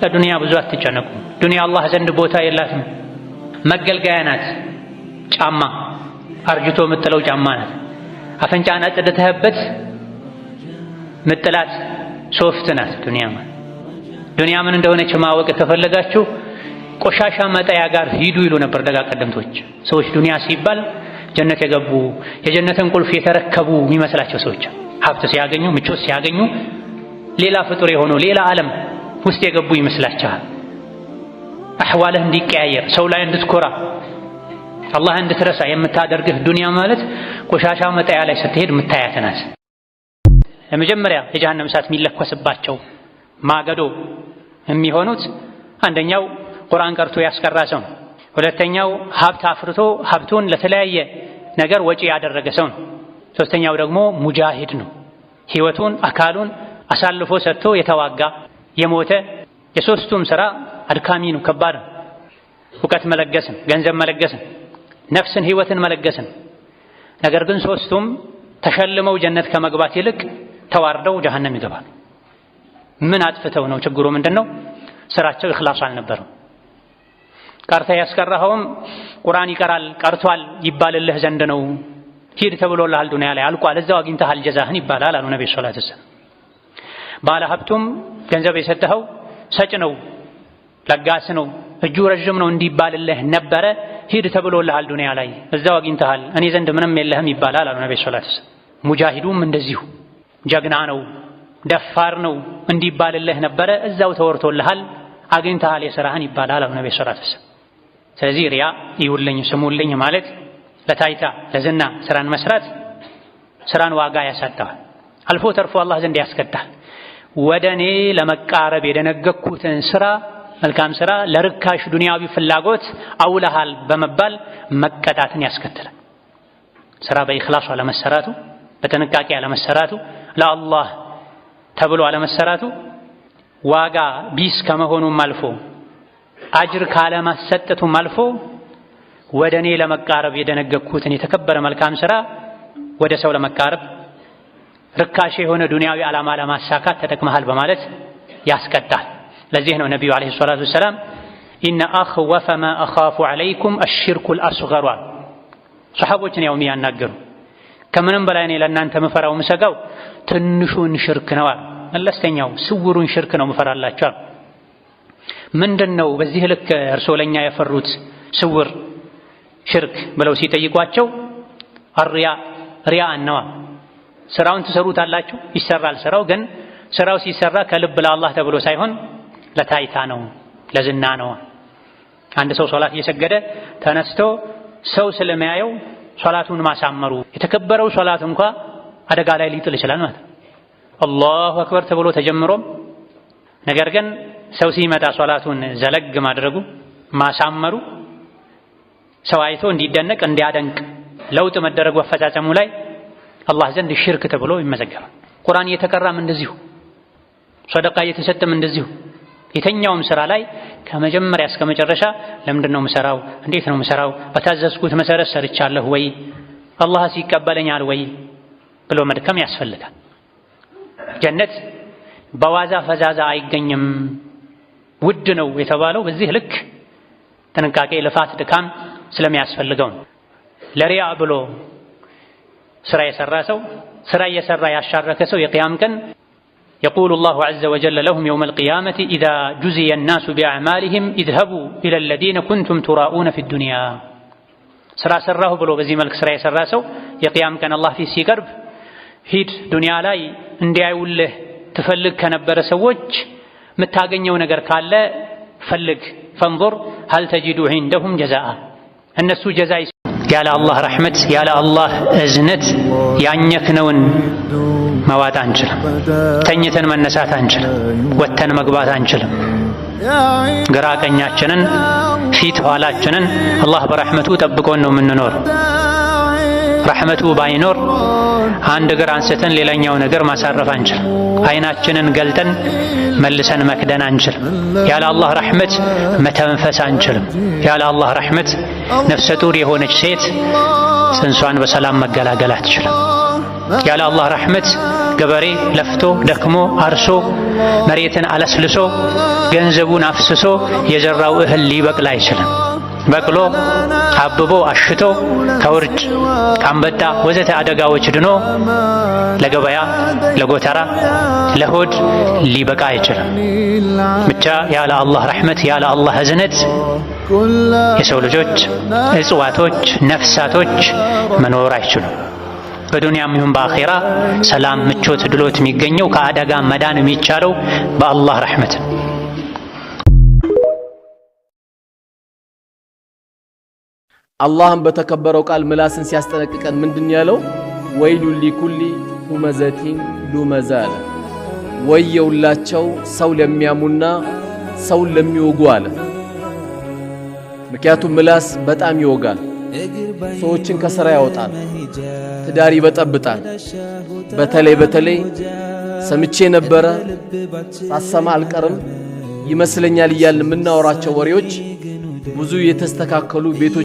ለዱንያ ብዙ አትጨነቁ። ዱንያ አላህ ዘንድ ቦታ የላትም። መገልገያ ናት። ጫማ አርጅቶ የምጥለው ጫማ ናት። አፈንጫና ጥድተህበት ምጥላት ሶፍት ናት ዱንያ ማለት። ዱንያ ምን እንደሆነች ማወቅ ከፈለጋችሁ ቆሻሻ መጣያ ጋር ሂዱ ይሉ ነበር ደጋ ቀደምቶች። ሰዎች ዱንያ ሲባል ጀነት የገቡ የጀነትን ቁልፍ የተረከቡ የሚመስላቸው ሰዎች ሀብት ሲያገኙ ምቾት ሲያገኙ ሌላ ፍጡር የሆኑ ሌላ ዓለም ውስጥ የገቡ ይመስላችኋል። አህዋልህ እንዲቀያየር ሰው ላይ እንድትኮራ አላህ እንድትረሳ የምታደርግህ ዱንያ ማለት ቆሻሻ መጣያ ላይ ስትሄድ የምታያት ናት። ለመጀመሪያ የጀሃነም እሳት የሚለኮስባቸው ማገዶ የሚሆኑት አንደኛው ቁርአን ቀርቶ ያስቀራ ሰው፣ ሁለተኛው ሀብት አፍርቶ ሀብቱን ለተለያየ ነገር ወጪ ያደረገ ሰው ነው። ሶስተኛው ደግሞ ሙጃሂድ ነው። ህይወቱን አካሉን አሳልፎ ሰጥቶ የተዋጋ የሞተ። የሶስቱም ስራ አድካሚ ነው፣ ከባድ ነው። እውቀት መለገስን፣ ገንዘብ መለገስን፣ ነፍስን ህይወትን መለገስን። ነገር ግን ሶስቱም ተሸልመው ጀነት ከመግባት ይልቅ ተዋርደው ጀሃነም ይገባሉ። ምን አጥፍተው ነው? ችግሩ ምንድነው? ስራቸው ኢኽላስ አልነበረም። ቀርተ ያስቀራኸውም ቁርአን ይቀራል ቀርቷል ይባልልህ ዘንድ ነው። ሂድ ተብሎልሃል፣ ዱንያ ላይ አልቋል፣ እዛው አግኝተሃል ጀዛህን ይባላል አሉ ነብዩ ሰለላሁ ዐለይሂ ወሰለም። ባለ ሀብቱም ገንዘብ የሰጠኸው ሰጭ ነው፣ ለጋስ ነው፣ እጁ ረዥም ነው እንዲባልልህ ነበረ። ሂድ ተብሎልሃል፣ ዱንያ ላይ እዛው አግኝተሃል፣ እኔ ዘንድ ምንም የለህም ይባላል አሉ ነብዩ ሰለላሁ ዐለይሂ ወሰለም። ሙጃሂዱም እንደዚሁ ጀግና ነው ደፋር ነው እንዲባልልህ ነበረ፣ እዛው ተወርቶልሃል፣ አግኝተሃል የሥራህን ይባላል አሉ ነብዩ ሰለላሁ ዐለይሂ ወሰለም። ስለዚህ ሪያ ይውልኝ ስሙልኝ ማለት ለታይታ ለዝና ስራን መስራት ስራን ዋጋ ያሳጣል፣ አልፎ ተርፎ አላህ ዘንድ ያስቀጣል። ወደኔ ለመቃረብ የደነገኩትን ስራ መልካም ስራ ለርካሽ ዱንያዊ ፍላጎት አውለሃል በመባል መቀጣትን ያስከትላል። ስራ በኢኽላስ አለመሰራቱ፣ በጥንቃቄ አለመሰራቱ፣ ለአላህ ተብሎ አለመሰራቱ ዋጋ ቢስ ከመሆኑም አልፎ አጅር ካለማሰጠቱም አልፎ ወደኔ ለመቃረብ የደነገኩትን የተከበረ መልካም ስራ ወደ ሰው ለመቃረብ ርካሽ የሆነ ዱንያዊ ዓላማ ለማሳካት ተጠቅመሃል በማለት ያስቀጣል። ለዚህ ነው ነቢዩ ዓለይሂ ሰላቱ ወሰላም ኢነ አኽወፈ ማ አኻፉ ዓለይኩም አሽርኩል አስገሩ ሰሓቦችን ያው የሚያናገሩ ከምንም በላይ እኔ ለእናንተ ምፈራው ምሰጋው ትንሹን ሽርክ ነው፣ መለስተኛው ስውሩን ሽርክ ነው ምፈራላችሁ። ምንድነው በዚህ ልክ እርሶ ለኛ የፈሩት ስውር ሽርክ ብለው ሲጠይቋቸው ሪያ ነው። ስራውን ትሰሩታላችሁ፣ ይሰራል ስራው፣ ግን ስራው ሲሰራ ከልብ ለአላህ ተብሎ ሳይሆን ለታይታ ነው፣ ለዝና ነው። አንድ ሰው ሶላት እየሰገደ ተነስቶ ሰው ስለሚያየው ሶላቱን ማሳመሩ የተከበረው ሶላት እንኳ አደጋ ላይ ሊጥል ይችላል ማለት ነው። አላሁ አክበር ተብሎ ተጀምሮም ነገር ግን ሰው ሲመጣ ሶላቱን ዘለግ ማድረጉ ማሳመሩ ሰው አይቶ እንዲደነቅ እንዲያደንቅ ለውጥ መደረጉ አፈጻጸሙ ላይ አላህ ዘንድ ሽርክ ተብሎ ይመዘገባል። ቁርአን እየተቀራም እንደዚሁ፣ ሰደቃ እየተሰጠም እንደዚሁ። የተኛውም ስራ ላይ ከመጀመሪያ እስከ መጨረሻ ለምንድን ነው የምሰራው? እንዴት ነው የምሰራው? በታዘዝኩት መሰረት ሰርቻለሁ ወይ? አላህስ ይቀበለኛል ወይ ብሎ መድከም ያስፈልጋል። ጀነት በዋዛ ፈዛዛ አይገኝም። ውድ ነው የተባለው በዚህ ልክ ጥንቃቄ፣ ልፋት፣ ድካም ስለሚያስፈልገው ነው። ለሪያ ብሎ ስራ የሰራ ሰው ስራ እየሰራ ያሻረከ ሰው የቅያም ቀን يقول الله عز وجل لهم يوم القيامة إذا جزي الناس بأعمالهم اذهبوا إلى الذين كنتم تراؤون في الدنيا سرا سراه بلو بزي ملك سرا يسرا سو يقيام كان الله في سيقرب هيد دنيا لاي اندي له تفلق كنبر سوج متاقنيو نقر كالا فلق فانظر هل تجد عندهم جزاء النسو جزاء يا الله رحمة يا الله أزنت يعنيكنون መዋጥ አንችልም። ተኝተን መነሳት አንችልም። ወተን መግባት አንችልም። ግራ ቀኛችንን ፊት ኋላችንን አላህ በረሕመቱ ጠብቆን ነው የምንኖር። ረሕመቱ ባይኖር አንድ እግር አንስተን ሌላኛው ነገር ማሳረፍ አንችልም። አይናችንን ገልጠን መልሰን መክደን አንችልም። ያለ አላህ ረሕመት መተንፈስ አንችልም። ያለ አላህ ረሕመት ነፍሰ ጡር የሆነች ሴት ጽንሷን በሰላም መገላገል አትችልም። ያለ አላህ ረሕመት ገበሬ ለፍቶ ደክሞ አርሶ መሬትን አለስልሶ ገንዘቡን አፍስሶ የዘራው እህል ሊበቅል አይችልም። በቅሎ አብቦ አሽቶ ከውርጭ ከአንበጣ ወዘተ አደጋዎች ድኖ ለገበያ ለጎተራ ለሆድ ሊበቃ አይችልም። ብቻ ያለ አላህ ረሕመት ያለ አላህ እዝነት የሰው ልጆች እጽዋቶች ነፍሳቶች መኖር አይችሉም። በዱንያም ይሁን በአኺራ ሰላም ምቾት ድሎት የሚገኘው ከአደጋ መዳን የሚቻለው በአላህ ረሕመት። አላህም በተከበረው ቃል ምላስን ሲያስጠነቅቀን ምንድን ያለው? ወይሉ ሊኩሊ ሁመዘቲን ሉመዛ አለ። ወየውላቸው ሰው ለሚያሙና ሰው ለሚወጉ አለ። ምክንያቱም ምላስ በጣም ይወጋል፣ ሰዎችን ከሥራ ያወጣል፣ ትዳር ይበጠብጣል። በተለይ ሰምቼ ነበረ ሳሰማ አልቀርም ይመስለኛል እያልን የምናወራቸው ወሬዎች ብዙ የተስተካከሉ ቤቶች